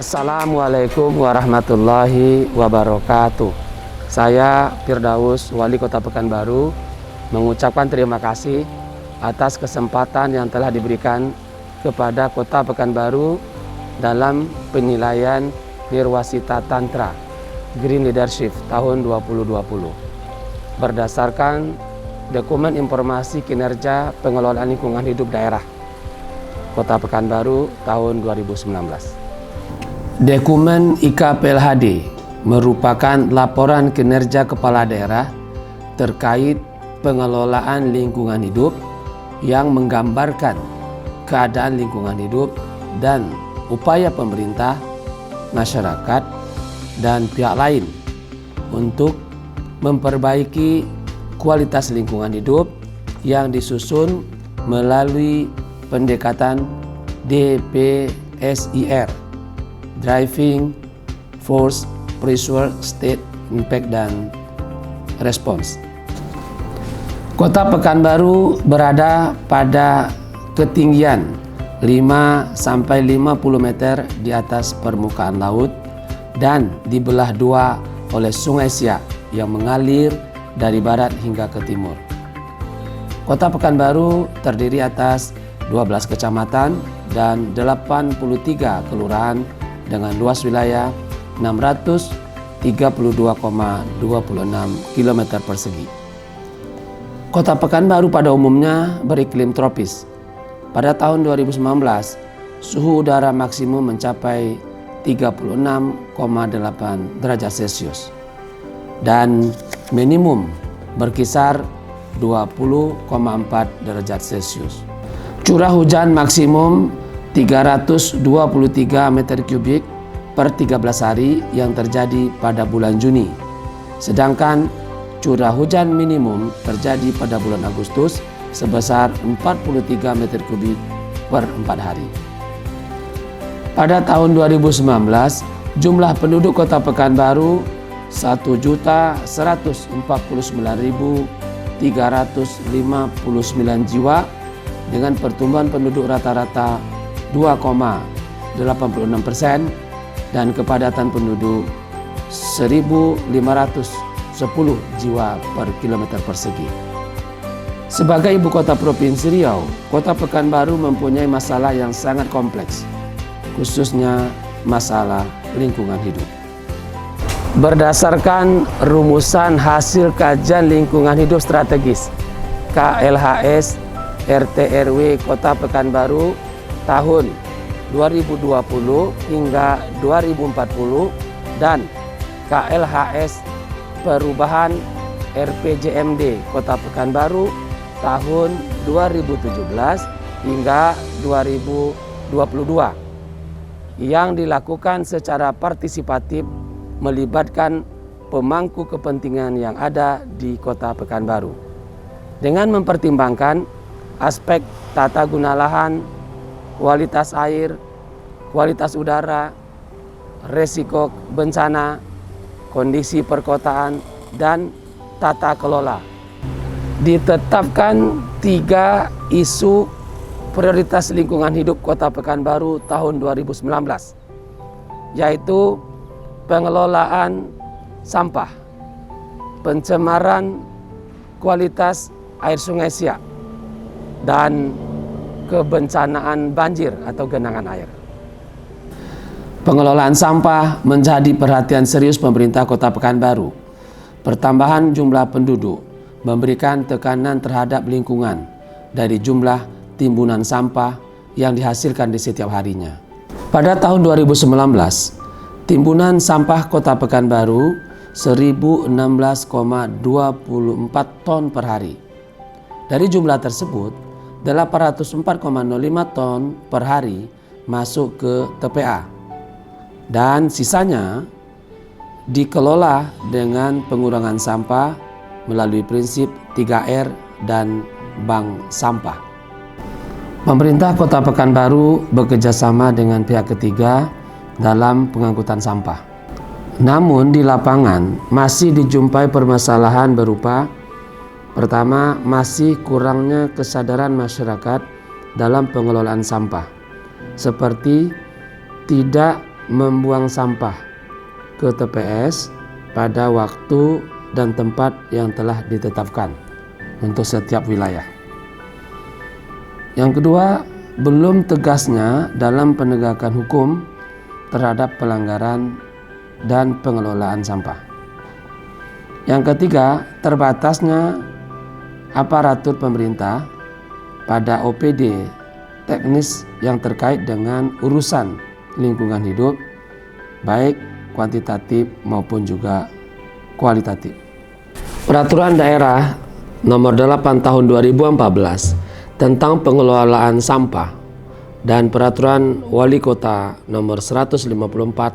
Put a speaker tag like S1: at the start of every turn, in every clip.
S1: Assalamualaikum warahmatullahi wabarakatuh. Saya Firdaus, Wali Kota Pekanbaru, mengucapkan terima kasih atas kesempatan yang telah diberikan kepada Kota Pekanbaru dalam penilaian Nirwasita Tantra Green Leadership tahun 2020. Berdasarkan dokumen informasi kinerja pengelolaan lingkungan hidup daerah Kota Pekanbaru tahun 2019. Dokumen IKPLHD merupakan laporan kinerja kepala daerah terkait pengelolaan lingkungan hidup yang menggambarkan keadaan lingkungan hidup dan upaya pemerintah, masyarakat, dan pihak lain untuk memperbaiki kualitas lingkungan hidup yang disusun melalui pendekatan DPSIR, Driving Force, Pressure, State, Impact, dan Response. Kota Pekanbaru berada pada ketinggian 5-50 meter di atas permukaan laut dan dibelah dua oleh Sungai Siak yang mengalir dari barat hingga ke timur. Kota Pekanbaru terdiri atas 12 kecamatan dan 83 kelurahan dengan luas wilayah 632,26 km persegi. Kota Pekanbaru pada umumnya beriklim tropis. Pada tahun 2019, suhu udara maksimum mencapai 36,8 derajat Celcius dan minimum berkisar 20,4 derajat Celcius. Curah hujan maksimum 323 meter kubik per 13 hari yang terjadi pada bulan Juni. Sedangkan curah hujan minimum terjadi pada bulan Agustus sebesar 43 meter kubik per 4 hari. Pada tahun 2019, jumlah penduduk Kota Pekanbaru 1.049.359 jiwa dengan pertumbuhan penduduk rata-rata 2,86% dan kepadatan penduduk 1.510 jiwa per kilometer persegi. Sebagai ibu kota Provinsi Riau, Kota Pekanbaru mempunyai masalah yang sangat kompleks, khususnya masalah lingkungan hidup. Berdasarkan rumusan hasil kajian lingkungan hidup strategis KLHS RT/RW Kota Pekanbaru tahun 2020 hingga 2040 dan KLHS Perubahan RPJMD Kota Pekanbaru tahun 2017 hingga 2022 yang dilakukan secara partisipatif melibatkan pemangku kepentingan yang ada di Kota Pekanbaru dengan mempertimbangkan aspek tata guna lahan, kualitas air, kualitas udara, resiko bencana, kondisi perkotaan, dan tata kelola. Ditetapkan 3 isu prioritas lingkungan hidup Kota Pekanbaru tahun 2019, yaitu pengelolaan sampah, pencemaran kualitas air Sungai Siak, dan kebencanaan banjir atau genangan air. Pengelolaan sampah menjadi perhatian serius pemerintah Kota Pekanbaru. Pertambahan jumlah penduduk memberikan tekanan terhadap lingkungan dari jumlah timbunan sampah yang dihasilkan di setiap harinya. Pada tahun 2019, timbunan sampah Kota Pekanbaru 1016,24 ton per hari. Dari jumlah tersebut, 804,05 ton per hari masuk ke TPA dan sisanya dikelola dengan pengurangan sampah melalui prinsip 3R dan bank sampah. Pemerintah Kota Pekanbaru bekerjasama dengan pihak ketiga dalam pengangkutan sampah. Namun di lapangan masih dijumpai permasalahan berupa: pertama, masih kurangnya kesadaran masyarakat dalam pengelolaan sampah, seperti tidak membuang sampah ke TPS pada waktu dan tempat yang telah ditetapkan untuk setiap wilayah. Yang kedua, belum tegasnya dalam penegakan hukum terhadap pelanggaran dan pengelolaan sampah. Yang ketiga, terbatasnya aparatur pemerintah pada OPD teknis yang terkait dengan urusan lingkungan hidup, baik kuantitatif maupun juga kualitatif. Peraturan Daerah Nomor 8 Tahun 2014 tentang pengelolaan sampah dan Peraturan Wali Kota Nomor 154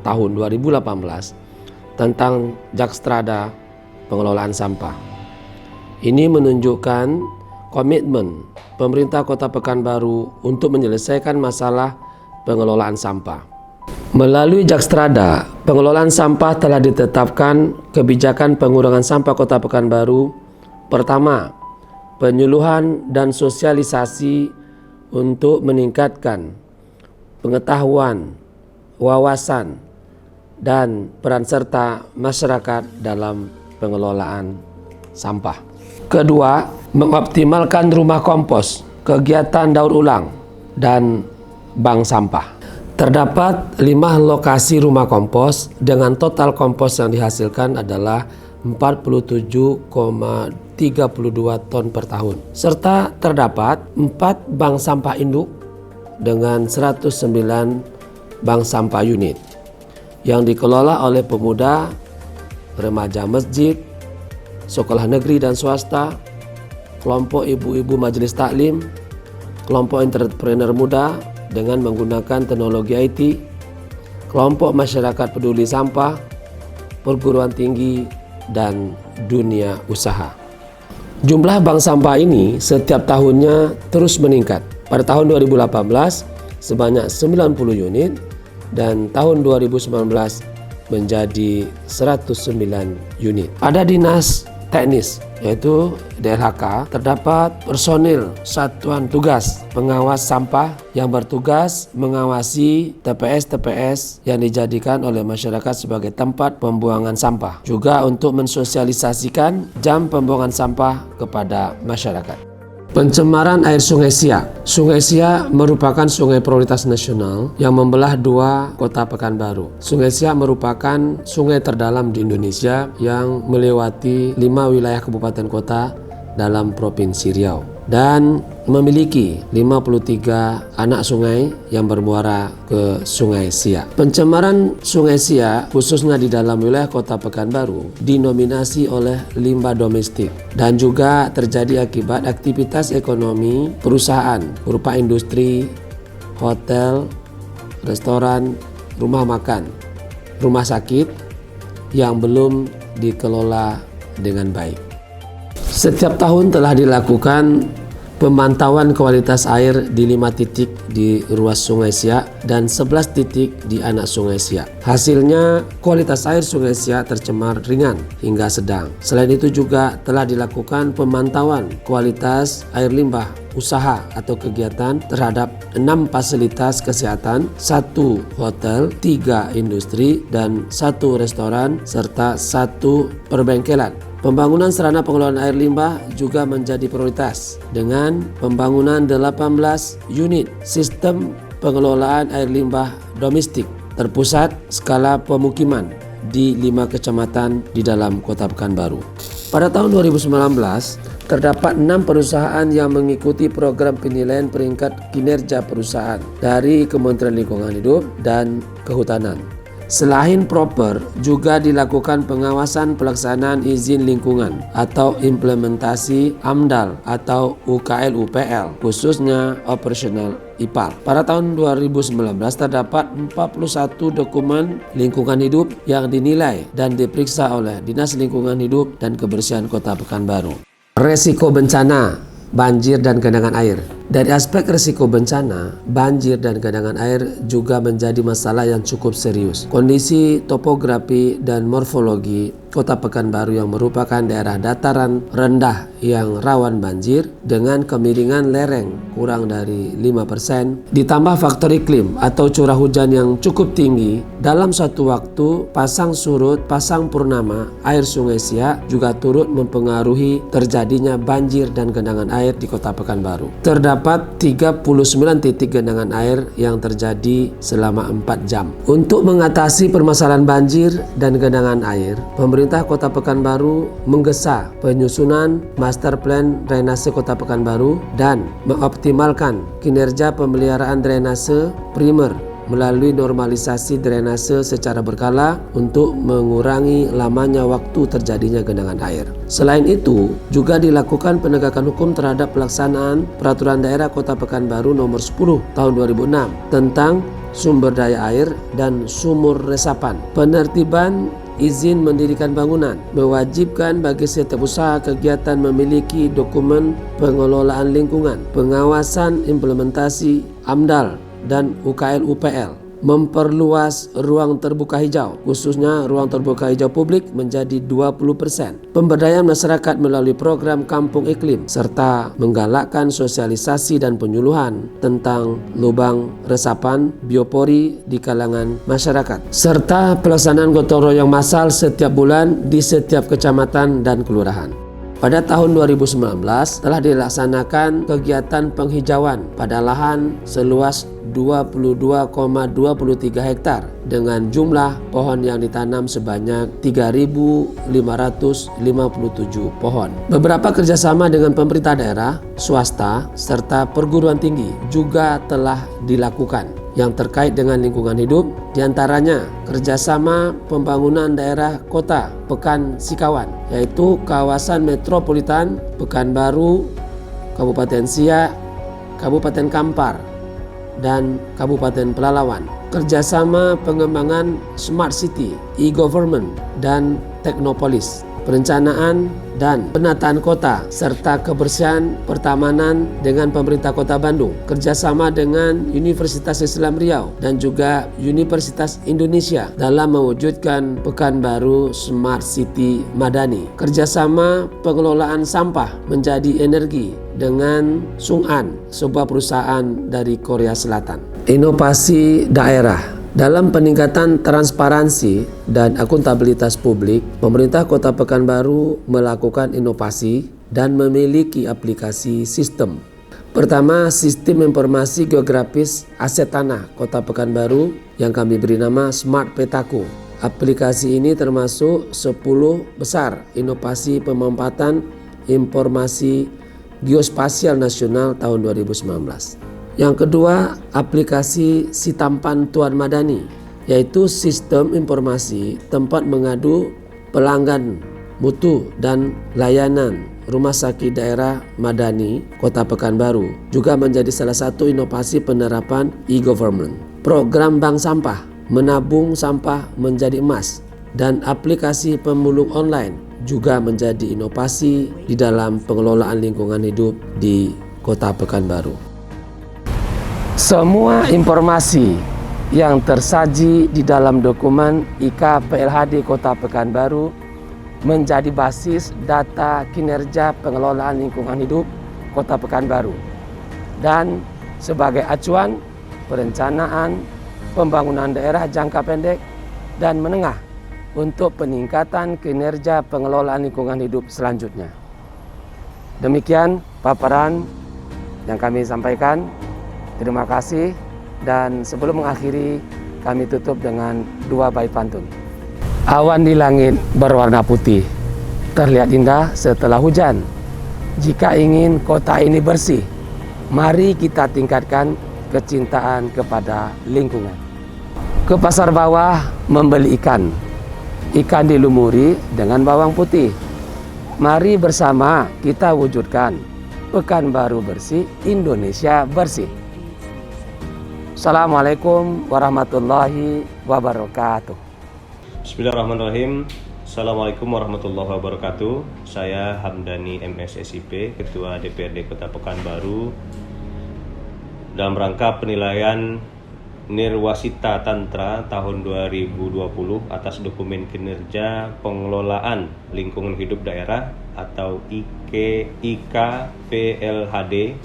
S1: Tahun 2018 tentang Jakstrada pengelolaan sampah. Ini menunjukkan komitmen pemerintah Kota Pekanbaru untuk menyelesaikan masalah pengelolaan sampah. Melalui Jakstrada, pengelolaan sampah telah ditetapkan kebijakan pengurangan sampah Kota Pekanbaru. Pertama, penyuluhan dan sosialisasi untuk meningkatkan pengetahuan, wawasan, dan peran serta masyarakat dalam pengelolaan sampah. Kedua, mengoptimalkan rumah kompos, kegiatan daur ulang, dan bank sampah. Terdapat 5 lokasi rumah kompos dengan total kompos yang dihasilkan adalah 47,32 ton per tahun. Serta terdapat 4 bank sampah induk dengan 109 bank sampah unit yang dikelola oleh pemuda, remaja masjid, sekolah negeri dan swasta, kelompok ibu-ibu majelis taklim, kelompok entrepreneur muda dengan menggunakan teknologi IT, kelompok masyarakat peduli sampah, perguruan tinggi, dan dunia usaha. Jumlah bank sampah ini setiap tahunnya terus meningkat. Pada tahun 2018 sebanyak 90 unit dan tahun 2019 menjadi 109 unit. Pada dinas teknis yaitu DLHK terdapat personil satuan tugas pengawas sampah yang bertugas mengawasi TPS-TPS yang dijadikan oleh masyarakat sebagai tempat pembuangan sampah, juga untuk mensosialisasikan jam pembuangan sampah kepada masyarakat. Pencemaran air Sungai Siak. Sungai Siak merupakan sungai prioritas nasional yang membelah 2 kota Pekanbaru. Sungai Siak merupakan sungai terdalam di Indonesia yang melewati 5 wilayah kabupaten kota dalam Provinsi Riau dan memiliki 53 anak sungai yang bermuara ke Sungai Siak. Pencemaran Sungai Siak khususnya di dalam wilayah kota Pekanbaru dinominasi oleh limbah domestik dan juga terjadi akibat aktivitas ekonomi perusahaan berupa industri, hotel, restoran, rumah makan, rumah sakit yang belum dikelola dengan baik. Setiap tahun telah dilakukan pemantauan kualitas air di 5 titik di ruas Sungai Siak dan 11 titik di anak Sungai Siak. Hasilnya, kualitas air Sungai Siak tercemar ringan hingga sedang. Selain itu juga telah dilakukan pemantauan kualitas air limbah usaha atau kegiatan terhadap 6 fasilitas kesehatan, 1 hotel, 3 industri, dan 1 restoran, serta 1 perbengkelan. Pembangunan sarana pengelolaan air limbah juga menjadi prioritas dengan pembangunan 18 unit sistem pengelolaan air limbah domestik terpusat skala pemukiman di 5 kecamatan di dalam Kota Pekanbaru. Pada tahun 2019, terdapat 6 perusahaan yang mengikuti program penilaian peringkat kinerja perusahaan dari Kementerian Lingkungan Hidup dan Kehutanan. Selain proper, juga dilakukan pengawasan pelaksanaan izin lingkungan atau implementasi AMDAL atau UKL-UPL, khususnya operasional IPAL. Pada tahun 2019 terdapat 41 dokumen lingkungan hidup yang dinilai dan diperiksa oleh Dinas Lingkungan Hidup dan Kebersihan Kota Pekanbaru. Resiko bencana banjir dan genangan air. Dari aspek risiko bencana, banjir dan genangan air juga menjadi masalah yang cukup serius. Kondisi topografi dan morfologi Kota Pekanbaru yang merupakan daerah dataran rendah yang rawan banjir dengan kemiringan lereng kurang dari 5%, ditambah faktor iklim atau curah hujan yang cukup tinggi, dalam satu waktu pasang surut, pasang purnama, air Sungai Siak juga turut mempengaruhi terjadinya banjir dan genangan air di Kota Pekanbaru. Terdapat 39 titik genangan air yang terjadi selama 4 jam. Untuk mengatasi permasalahan banjir dan genangan air, pemerintah Kota Pekanbaru menggesa penyusunan Master Plan Drainase Kota Pekanbaru dan mengoptimalkan kinerja pemeliharaan drainase primer melalui normalisasi drainase secara berkala untuk mengurangi lamanya waktu terjadinya genangan air. Selain itu, juga dilakukan penegakan hukum terhadap pelaksanaan Peraturan Daerah Kota Pekanbaru Nomor 10 Tahun 2006 tentang sumber daya air dan sumur resapan. Penertiban izin mendirikan bangunan mewajibkan bagi setiap usaha kegiatan memiliki dokumen pengelolaan lingkungan, pengawasan implementasi AMDAL dan UKL UPL, memperluas ruang terbuka hijau, khususnya ruang terbuka hijau publik menjadi 20%, pemberdayaan masyarakat melalui program Kampung Iklim, serta menggalakkan sosialisasi dan penyuluhan tentang lubang resapan biopori di kalangan masyarakat, serta pelaksanaan gotong royong massal setiap bulan di setiap kecamatan dan kelurahan. Pada tahun 2019 telah dilaksanakan kegiatan penghijauan pada lahan seluas 22,23 hektar dengan jumlah pohon yang ditanam sebanyak 3.557 pohon. Beberapa kerjasama dengan pemerintah daerah, swasta, serta perguruan tinggi juga telah dilakukan yang terkait dengan lingkungan hidup, diantaranya kerjasama pembangunan daerah kota Pekan Sikawan, yaitu kawasan metropolitan Pekanbaru, Kabupaten Siak, Kabupaten Kampar, dan Kabupaten Pelalawan. Kerjasama pengembangan Smart City, e-government, dan Teknopolis, perencanaan dan penataan kota, serta kebersihan pertamanan dengan pemerintah Kota Bandung, kerjasama dengan Universitas Islam Riau dan juga Universitas Indonesia dalam mewujudkan Pekanbaru Smart City Madani, kerjasama pengelolaan sampah menjadi energi dengan Sung'an, sebuah perusahaan dari Korea Selatan. Inovasi daerah. Dalam peningkatan transparansi dan akuntabilitas publik, pemerintah Kota Pekanbaru melakukan inovasi dan memiliki aplikasi sistem. Pertama, Sistem Informasi Geografis Aset Tanah Kota Pekanbaru yang kami beri nama Smart Petaku. Aplikasi ini termasuk 10 besar inovasi pemanfaatan informasi geospasial nasional tahun 2019. Yang kedua, aplikasi Sitampan Tuan Madani, yaitu sistem informasi tempat mengadu pelanggan mutu dan layanan Rumah Sakit Daerah Madani Kota Pekanbaru, juga menjadi salah satu inovasi penerapan e-government. Program bank sampah, menabung sampah menjadi emas, dan aplikasi pemulung online juga menjadi inovasi di dalam pengelolaan lingkungan hidup di Kota Pekanbaru. Semua informasi yang tersaji di dalam dokumen IKPLHD Kota Pekanbaru menjadi basis data kinerja pengelolaan lingkungan hidup Kota Pekanbaru dan sebagai acuan perencanaan pembangunan daerah jangka pendek dan menengah untuk peningkatan kinerja pengelolaan lingkungan hidup selanjutnya. Demikian paparan yang kami sampaikan. Terima kasih, dan sebelum mengakhiri kami tutup dengan 2 bait pantun. Awan di langit berwarna putih, terlihat indah setelah hujan. Jika ingin kota ini bersih, mari kita tingkatkan kecintaan kepada lingkungan. Ke pasar bawah membeli ikan. Ikan dilumuri dengan bawang putih. Mari bersama kita wujudkan Pekanbaru bersih, Indonesia bersih. Assalamualaikum warahmatullahi wabarakatuh.
S2: Bismillahirrahmanirrahim. Assalamualaikum warahmatullahi wabarakatuh. Saya Hamdani MS SIP, Ketua DPRD Kota Pekanbaru, dalam rangka penilaian Nirwasita Tantra tahun 2020 atas dokumen kinerja pengelolaan lingkungan hidup daerah atau IKPLHD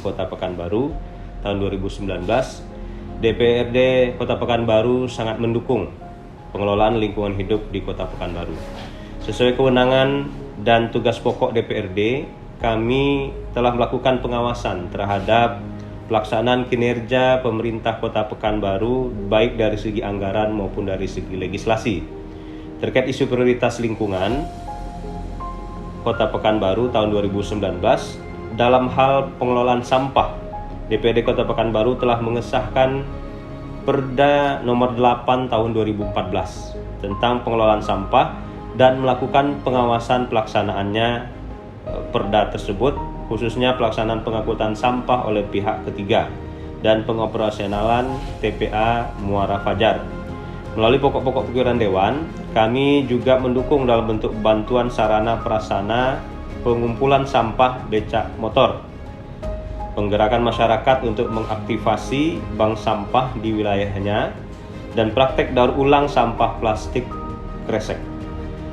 S2: Kota Pekanbaru tahun 2019. DPRD Kota Pekanbaru sangat mendukung pengelolaan lingkungan hidup di Kota Pekanbaru. Sesuai kewenangan dan tugas pokok DPRD, kami telah melakukan pengawasan terhadap pelaksanaan kinerja pemerintah Kota Pekanbaru baik dari segi anggaran maupun dari segi legislasi. Terkait isu prioritas lingkungan Kota Pekanbaru tahun 2019, dalam hal pengelolaan sampah, DPRD Kota Pekanbaru telah mengesahkan Perda nomor 8 tahun 2014 tentang pengelolaan sampah dan melakukan pengawasan pelaksanaannya Perda tersebut, khususnya pelaksanaan pengangkutan sampah oleh pihak ketiga dan pengoperasionalan TPA Muara Fajar. Melalui pokok-pokok pikiran Dewan, kami juga mendukung dalam bentuk bantuan sarana prasarana pengumpulan sampah becak motor, penggerakan masyarakat untuk mengaktifasi bank sampah di wilayahnya, dan praktek daur ulang sampah plastik kresek.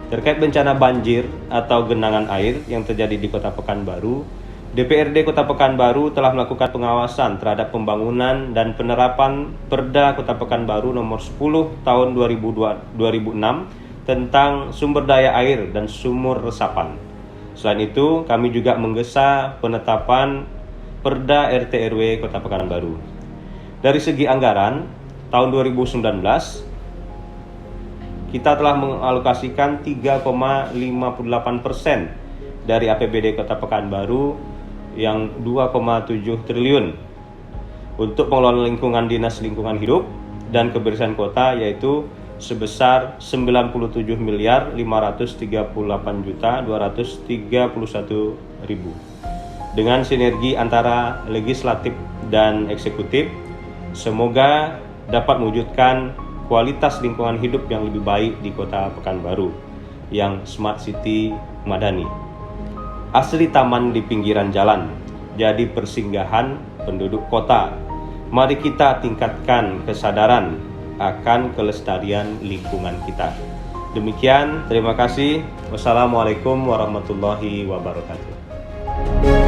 S2: Terkait bencana banjir atau genangan air yang terjadi di Kota Pekanbaru, DPRD Kota Pekanbaru telah melakukan pengawasan terhadap pembangunan dan penerapan Perda Kota Pekanbaru nomor 10 tahun 2006 tentang sumber daya air dan sumur resapan. Selain itu, kami juga menggesa penetapan Perda RT RW Kota Pekanbaru. Dari segi anggaran, tahun 2019 kita telah mengalokasikan 3,58% dari APBD Kota Pekanbaru yang 2,7 triliun untuk pengelolaan lingkungan dinas lingkungan hidup dan kebersihan kota, yaitu sebesar 97.538.231.000. Dengan sinergi antara legislatif dan eksekutif, semoga dapat mewujudkan kualitas lingkungan hidup yang lebih baik di Kota Pekanbaru yang smart city madani. Asli taman di pinggiran jalan, jadi persinggahan penduduk kota. Mari kita tingkatkan kesadaran akan kelestarian lingkungan kita. Demikian, terima kasih. Wassalamualaikum warahmatullahi wabarakatuh.